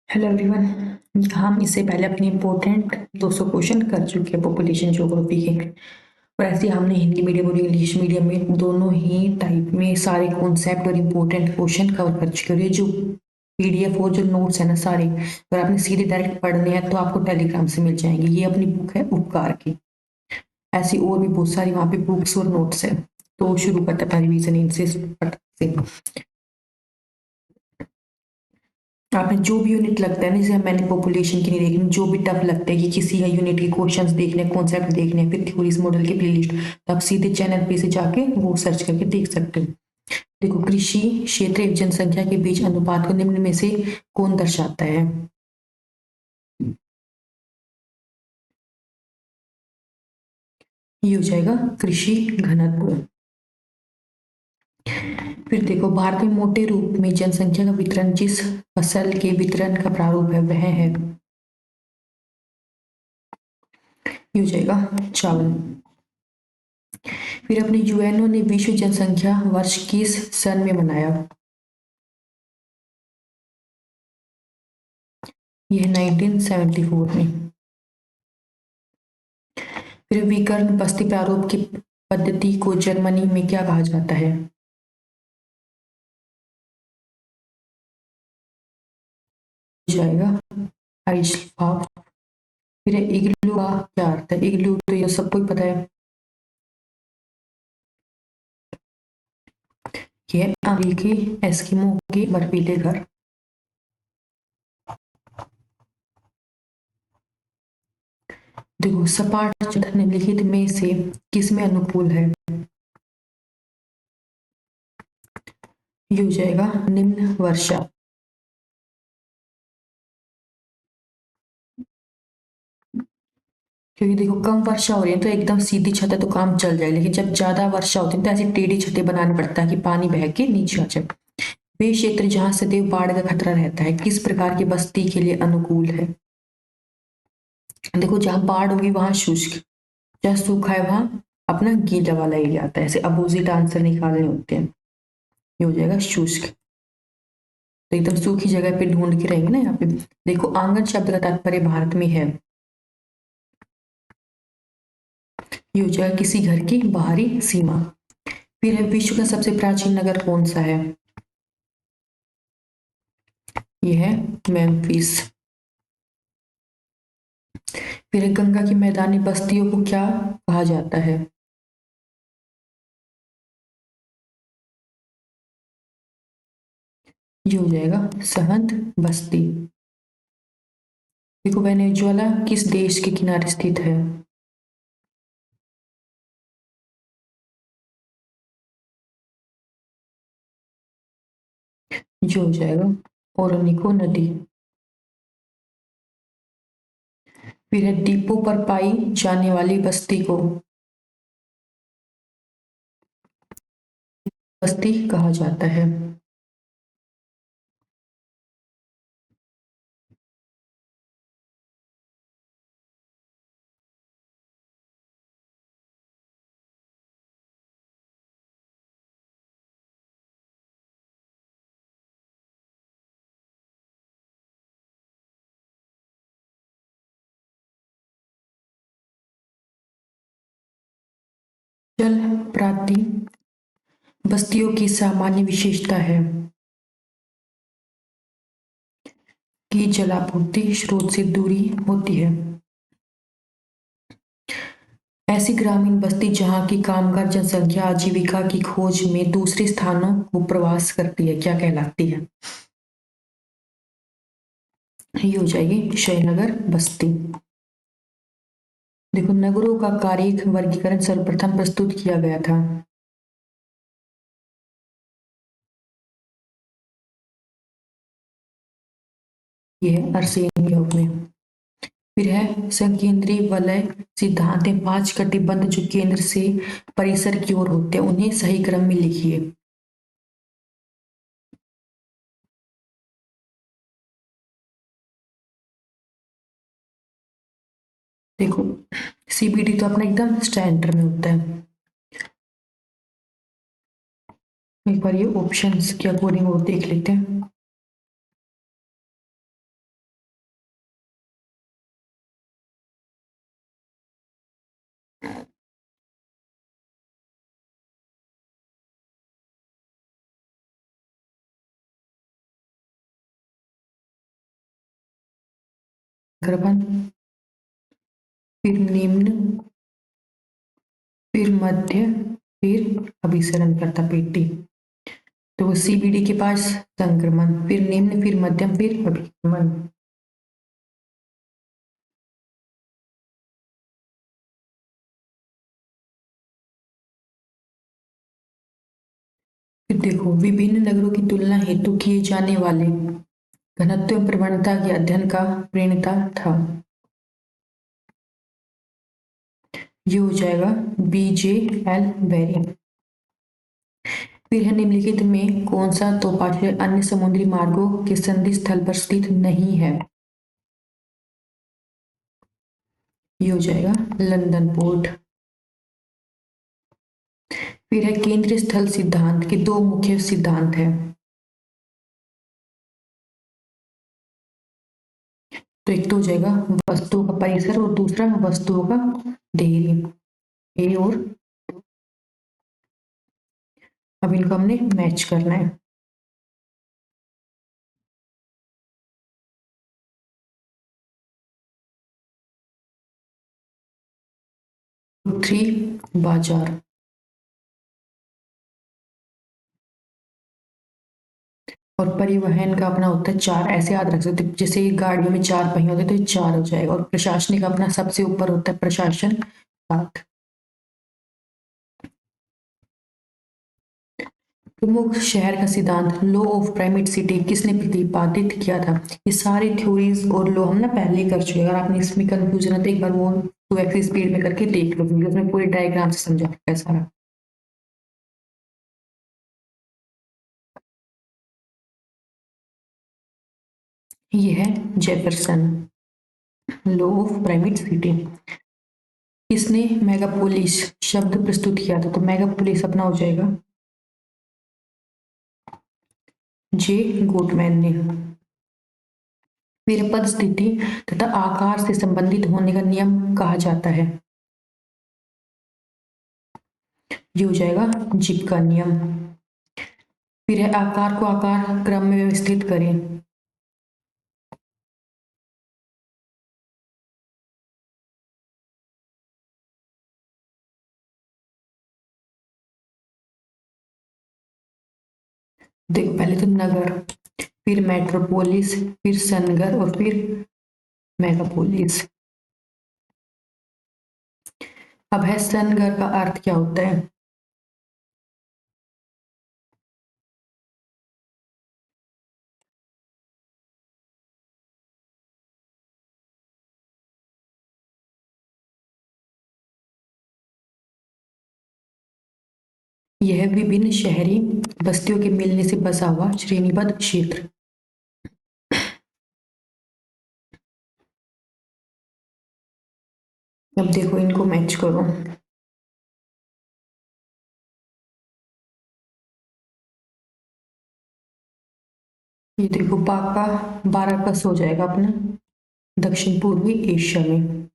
Hello everyone. हम इससे पहले अपने इम्पोर्टेंट 200 क्वेश्चन कर चुके हैं पॉपुलेशन ज्योग्राफी के। और ऐसे हमने हिंदी मीडियम और इंग्लिश मीडियम में दोनों ही टाइप में सारे कॉन्सेप्ट और इम्पोर्टेंट क्वेश्चन कवर कर चुके हैं। ये जो पीडीएफ और जो नोट्स है ना सारे, अगर आपने सीधे डायरेक्ट पढ़ने हैं तो आपको टेलीग्राम से मिल जाएंगे। ये अपनी बुक है उपकार की। ऐसी और भी बहुत सारी वहाँ पे बुक्स और नोट्स है। तो शुरू करते हैं रिवीजन इनसे से। आपने जो भी यूनिट लगता है ना, जैसे मैंने पॉपुलेशन की नहीं देखनी, जो भी टफ लगता है कि किसी यूनिट के क्वेश्चंस देखने, कॉन्सेप्ट देखने, फिर थ्योरीज मॉडल की प्लेलिस्ट, तो आप सीधे चैनल पे से जाके वो सर्च करके देख सकते हो। देखो, कृषि क्षेत्र एवं जनसंख्या के बीच अनुपात को निम्न में से कौन दर्शाता है? ये हो जाएगा कृषि घनत्व। फिर देखो, भारत में मोटे रूप में जनसंख्या का वितरण जिस फसल के वितरण का प्रारूप है वह है, ये हो जाएगा चावल। फिर अपने यूएनओ ने विश्व जनसंख्या वर्ष किस सन में मनाया? यह 1974 में। फिर विकर्ण बस्ती प्रारूप की पद्धति को जर्मनी में क्या कहा जाता है? जाएगा आइसबाब। फिर इग्लू का क्या अर्थ है? इग्लू तो ये सबको ही पता है, यह अमेरिकी एस्किमो के बर्फीले घर। देखो, सपाट सतह निम्नलिखित में से किसमें अनुकूल है? ये हो जाएगा निम्न वर्षा। क्योंकि देखो, कम वर्षा हो रही है तो एकदम सीधी छत है तो काम चल जाए, लेकिन जब ज्यादा वर्षा होती है तो ऐसी टेढ़ी छतें बनानी पड़ता है कि पानी बह के नीचे आ जाए। वे क्षेत्र जहां सदैव बाढ़ का खतरा रहता है किस प्रकार की बस्ती के लिए अनुकूल है? देखो, जहां बाढ़ होगी वहां शुष्क, जहां सूखा है वहां अपना गीला वाला एरिया आता है। ऐसे अपोजिट आंसर निकालने होते हैं। ये हो जाएगा शुष्क। तो एकदम सूखी जगह पे ढूंढ के रहेंगे ना यहाँ पे। देखो, आंगन शब्द का तात्पर्य भारत में है, ये हो जाएगा किसी घर की बाहरी सीमा। फिर है, विश्व का सबसे प्राचीन नगर कौन सा है? ये है मेम्फिस। फिर है, गंगा की मैदानी बस्तियों को क्या कहा जाता है? ये हो जाएगा सहंद बस्ती। देखो, वेनेजुएला किस देश के किनारे स्थित है? ये हो जाएगा ओरोनिको नदी। फिर है, द्वीपों पर पाई जाने वाली बस्ती को बस्ती कहा जाता है। जल प्रांतीय बस्तियों की सामान्य विशेषता है कि जलापूर्ति स्रोत से दूरी होती है। ऐसी ग्रामीण बस्ती जहाँ की कामगार जनसंख्या आजीविका की खोज में दूसरे स्थानों को प्रवास करती है क्या कहलाती है? ये हो जाएगी श्रीनगर बस्ती। देखो, नगरों का कार्यिक वर्गीकरण सर्वप्रथम प्रस्तुत किया गया था। ये है अर्सेनियस में। फिर है, संकेंद्रीय वलय सिद्धांत है, 5 कटिबंध जो केंद्र से परिसर की ओर होते हैं उन्हें सही क्रम में लिखिए। देखो, सीबीडी तो अपना एकदम स्टैंडर्ड में होता है। एक बार ये ऑप्शंस के अकॉर्डिंग वो देख लेते हैं। संक्रमण, फिर निम्न, फिर मध्य, फिर अभिसरणकर्ता पेटी। तो सीबीडी के पास संक्रमण, फिर निम्न, फिर मध्यम, फिर अभिक्रमण। फिर देखो, विभिन्न नगरों की तुलना हेतु किए जाने वाले घनत्व एवं प्रवणता के अध्ययन का प्रणेता था। ये हो जाएगा BJL बेरी। फिर है निम्नलिखित में कौन सा तोपाशय अन्य समुद्री मार्गों के संधि स्थल पर स्थित नहीं है। ये हो जाएगा लंदन पोर्ट। फिर है केंद्रीय स्थल सिद्धांत के दो मुख्य सिद्धांत हैं। तो एक तो हो जाएगा वस्तुओं का परिसर और दूसरा वस्तुओं का धैर्य, ए और। अब इनको हमने मैच करना है। थ्री बाजार, और परिवहन का अपना होता है चार, ऐसे याद रख सकते, जैसे गाड़ियों में चार पहिए होते हैं तो ये चार हो जाएगा। और प्रशासनिक अपना सबसे ऊपर होता है प्रशासन, सात। प्रमुख शहर का सिद्धांत, लॉ ऑफ प्राइमेट सिटी, किसने प्रतिपादित किया था। ये सारी थ्योरीज और लॉ हम ना पहले ही कर चुके हैं। अगर आपने इसमें कंफ्यूजन है तो एक बार वो 2x स्पीड में करके देख लो, क्योंकि उसमें पूरे डायग्राम से समझा है सारा। ये है Jefferson, law of primate city. किसने मेगापोलिस शब्द प्रस्तुत किया था। तो मेगापोलिस अपना हो जाएगा जे गोटमैन ने। फिर पद, स्थिति तथा आकार से संबंधित होने का नियम कहा जाता है। ये हो जाएगा जिप का नियम। फिर है आकार को आकार क्रम में व्यवस्थित करें। देखो, पहले तो नगर, फिर मेट्रोपोलिस, फिर सनगर और फिर मेगापोलिस। अब है सनगर का अर्थ क्या होता है। यह विभिन्न शहरी बस्तियों के मिलने से बसा हुआ श्रेणीबद्ध क्षेत्र। अब देखो, इनको मैच करो। ये देखो, पाका बाराकस हो जाएगा अपना दक्षिण पूर्वी एशिया में।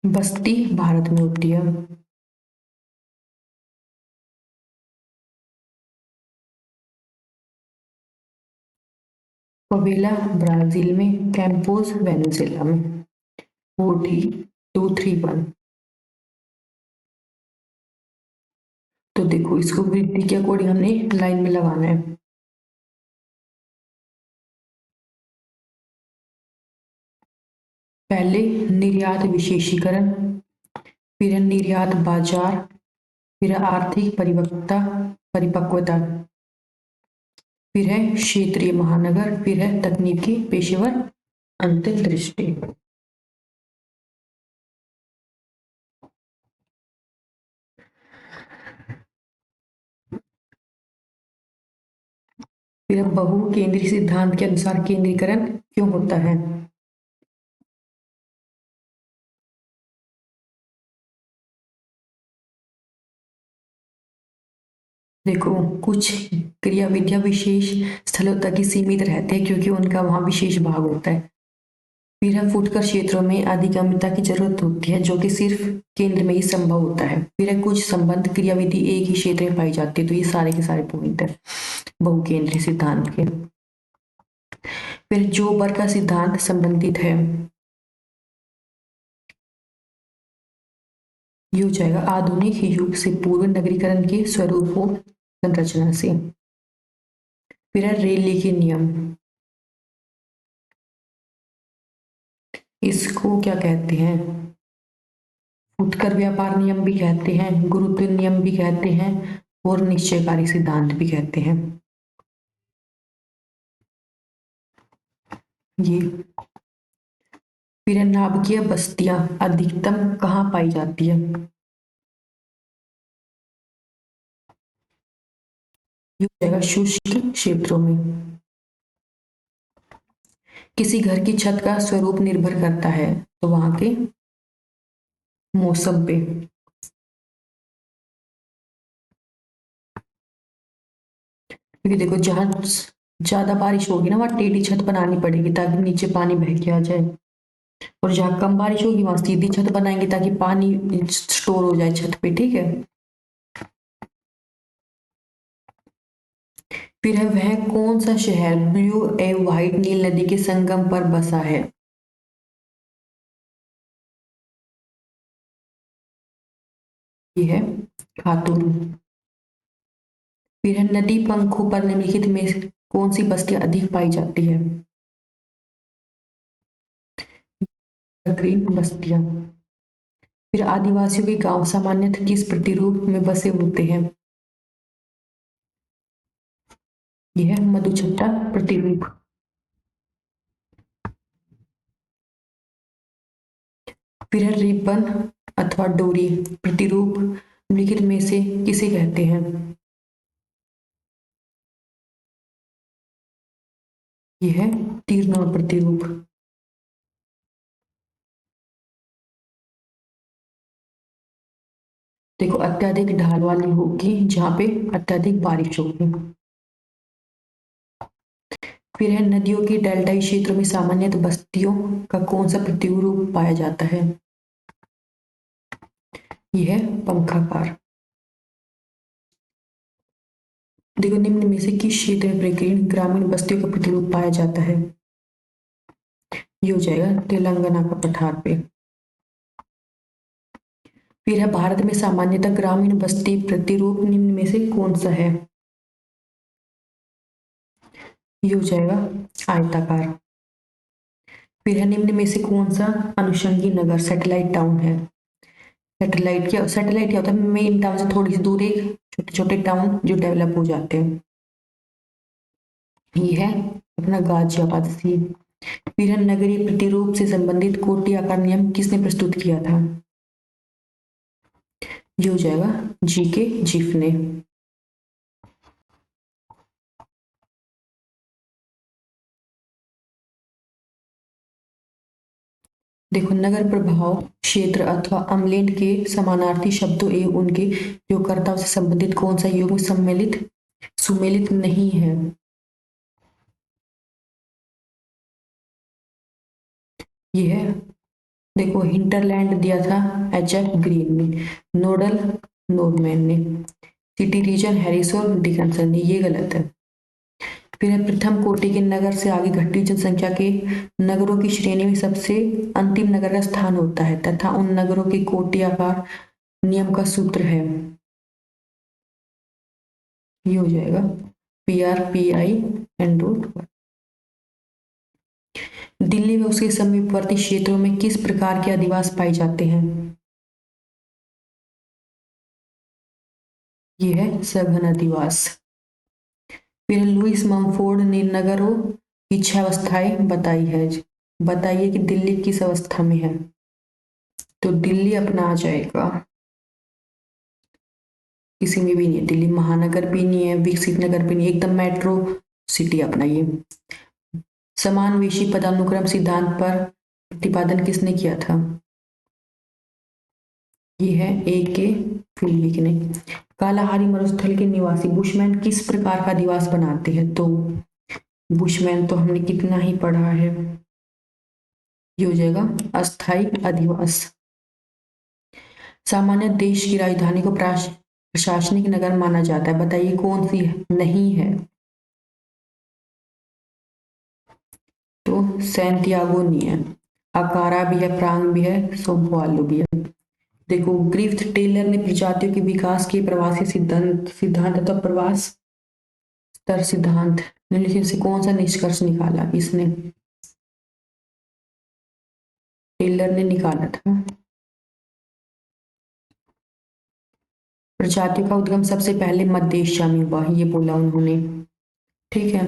बस्ती भारत में होती है। पवेला ब्राजील में, कैंपोज वेनेजुएला में। 4231। तो देखो, इसको वृद्धि के अकॉर्डिंग हमने लाइन में लगाना है। पहले निर्यात विशेषीकरण, फिर निर्यात बाजार, फिर आर्थिक परिपक्वता, फिर है क्षेत्रीय महानगर, फिर है तकनीकी पेशेवर अंतर्दृष्टि। फिर बहु केंद्रीय सिद्धांत के अनुसार केंद्रीकरण क्यों होता है। देखो, कुछ क्रियाविधियां विशेष स्थलों तक ही सीमित रहते हैं क्योंकि उनका वहां विशेष भाग होता है। फिर है फुटकर क्षेत्रों में अधिगम्यता की जरूरत होती है जो कि सिर्फ केंद्र में ही संभव होता है। फिर है कुछ संबंध क्रियाविधि एक ही क्षेत्र में पाई जाती है। तो ये सारे के सारे पॉइंट है बहुकेंद्रीय सिद्धांत के। फिर जोबर का सिद्धांत संबंधित है, ये हो जाएगा आधुनिक युग से पूर्व नगरीकरण के स्वरूपों संरचना से। फिर है रेले के नियम, इसको क्या कहते हैं, फुटकर व्यापार नियम भी कहते हैं, गुरुत्व नियम भी कहते हैं और निश्चयकारी सिद्धांत भी कहते हैं। ये फिर है नाभिकीय बस्तियां अधिकतम कहाँ पाई जाती है, ये हो जाएगा शुष्क क्षेत्रों में। किसी घर की छत का स्वरूप निर्भर करता है तो वहां के मौसम पे। क्योंकि देखो जहां ज्यादा बारिश होगी ना वहां टेढ़ी छत बनानी पड़ेगी ताकि नीचे पानी बह के आ जाए, और जहां कम बारिश होगी वहां सीधी छत बनाएंगे ताकि पानी स्टोर हो जाए छत पे, ठीक है। फिर है वह कौन सा शहर ब्लू एवं व्हाइट नील नदी के संगम पर बसा है, ये है खातून। फिर है नदी पंखों पर निम्नलिखित में कौन सी बस्तियां अधिक पाई जाती है, ग्रीन बस्तियां। फिर आदिवासियों के गांव सामान्यतः किस प्रतिरूप में बसे होते हैं, यह है मधुछट्टा प्रतिरूप। फिर है रिबन अथवा डोरी प्रतिरूप निम्नलिखित में से किसे कहते हैं, यह है तीरनों प्रतिरूप। देखो अत्यधिक ढाल वाली होगी जहां पे अत्यधिक बारिश होगी। फिर है नदियों के डेल्टाई क्षेत्रों में सामान्यतः बस्तियों का कौन सा प्रतिरूप पाया जाता है, यह है पंखाकार। देखो निम्न में से किस क्षेत्र में प्रकीर्ण ग्रामीण बस्तियों का प्रतिरूप पाया जाता है, ये हो जाएगा तेलंगाना का पठार पे। फिर है भारत में सामान्यतः ग्रामीण बस्ती प्रतिरूप निम्न में से कौन सा है, ये हो जाएगा आयताकार। फिर है निम्न में से कौन सा अनुषंगी नगर सैटेलाइट टाउन है, सैटेलाइट क्या होता है, मेन टाउन से थोड़ी सी दूर एक छोटे छोटे टाउन जो डेवलप हो जाते हैं, ये है अपना गाजियाबाद सी। फिर है नगरीय प्रतिरूप से संबंधित कोटि आकार नियम किसने प्रस्तुत किया था, ये हो जाएगा जीके जीफ ने। देखो नगर प्रभाव क्षेत्र अथवा अम्लेंड के समानार्थी शब्दों एवं उनके प्रयोगकर्ताओं से संबंधित कौन सा युग्म सम्मिलित सुमेलित नहीं है, ये है देखो हिंटरलैंड दिया था एच.एफ. ग्रीन ने, नोडल नोरमैन ने, सिटी रीजन हैरिस और डिकन्सन ने, ये गलत है। फिर है प्रथम कोटि के नगर से आगे घटती जनसंख्या के नगरों की श्रेणी में सबसे अंतिम नगर का स्थान होता है तथा उन नगरों के कोटि आकार नियम का सूत्र है, ये हो जाएगा PRPI एन रूट। दिल्ली व उसके समीपवर्ती क्षेत्रों में किस प्रकार के अधिवास पाए जाते हैं, ये है सघन अधिवास। फिर लुईस ममफोर्ड ने नगरों की 6 अवस्थाएं बताई है, बताइए कि दिल्ली किस अवस्था में है, तो दिल्ली अपना आ जाएगा, किसी में भी नहीं है, दिल्ली महानगर भी नहीं है, विकसित नगर भी नहीं, एकदम मेट्रो सिटी अपना ये। समानवेशी पदानुक्रम सिद्धांत पर प्रतिपादन किसने किया था, ये है A.K. फिल्विक ने। कालाहारी मरुस्थल के निवासी बुशमैन किस प्रकार का अधिवास बनाते हैं, तो बुशमैन तो हमने कितना ही पढ़ा है, ये हो जाएगा अस्थाई अधिवास। सामान्य देश की राजधानी को प्रशासनिक नगर माना जाता है, बताइए कौन सी नहीं है, देखो सैंटियागो नहीं है, अकारा भी है, प्रांग भी है, सोमवालो भी है। देखो ग्रिफ्थ टेलर ने प्रजातियों के विकास के प्रवासी सिद्धांत सिद्धांत तो प्रवास स्तर सिद्धांत निम्नलिखित से कौन सा निष्कर्ष निकाला? इसने टेलर ने निकाला था प्रजातियों का उद्गम सबसे पहले मध्य एशिया में हुआ, ये बोला उन्होंने। ठीक है,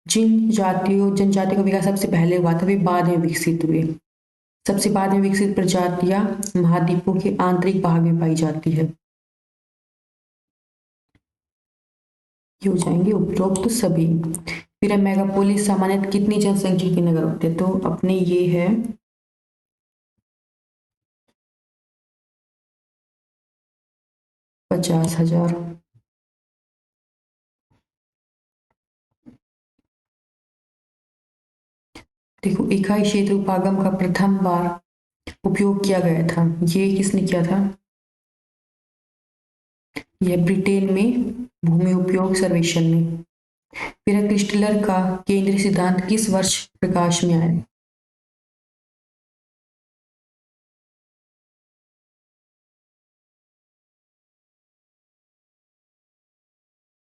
जिन जातियों जनजातियों का विकास सबसे पहले हुआ था वे बाद में विकसित हुए। सबसे बाद में विकसित प्रजातियां महाद्वीपों के आंतरिक भाग में पाई जाती है। ये हो जाएंगे उपरोक्त सभी। फिर मेगापोलिस सामान्यतः कितनी जनसंख्या के नगर होते हैं? तो अपने ये है 50,000। देखो इकाई क्षेत्र उपागम का प्रथम बार उपयोग किया गया था, ये किसने किया था? यह ब्रिटेन में भूमि उपयोग सर्वेक्षण में। फिर क्रिस्टलर का केंद्रीय सिद्धांत किस वर्ष प्रकाश में आया?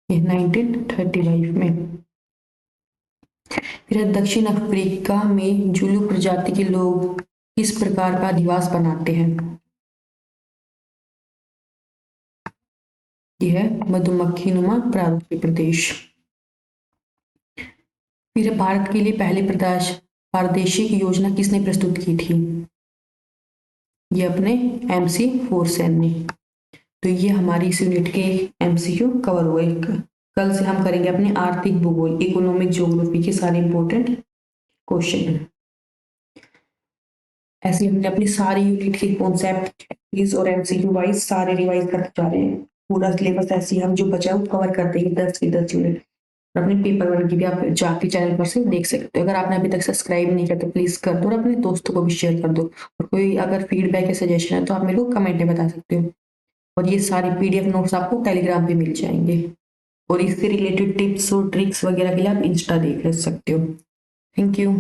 ये 1935 में। फिर दक्षिण अफ्रीका में जुलू प्रजाति के लोग किस प्रकार का अधिवास बनाते हैं? यह है मधुमक्खी नुमा प्रारूपी प्रदेश। फिर भारत के लिए पहले प्रादेशिक योजना किसने प्रस्तुत की थी? ये अपने MC फोर्सेन ने। तो ये हमारी इस यूनिट के MCQ कवर हुए। कल से हम करेंगे अपने आर्थिक भूगोल इकोनॉमिक ज्योग्राफी के सारे इंपॉर्टेंट क्वेश्चन। ऐसे हमने अपनी सारी यूनिट के कॉन्सेप्ट और MCQ वाइज सारे रिवाइज करते जा रहे हैं। पूरा सिलेबस ऐसे हम जो बचा है वो कवर करते हैं 10 की 10 यूनिट। अपने पेपर वन की भी आप जाके चैनल पर से देख सकते हो। अगर आपने अभी तक सब्सक्राइब नहीं किया तो प्लीज कर दो और अपने दोस्तों को भी शेयर कर दो। और कोई अगर फीडबैक या सजेशन है तो आप मेरे को कमेंट में बता सकते हो। और ये सारे PDF नोट्स आपको टेलीग्राम पे मिल जाएंगे। और इससे रिलेटेड टिप्स और ट्रिक्स वगैरह के लिए आप इंस्टा देख सकते हो। Thank you.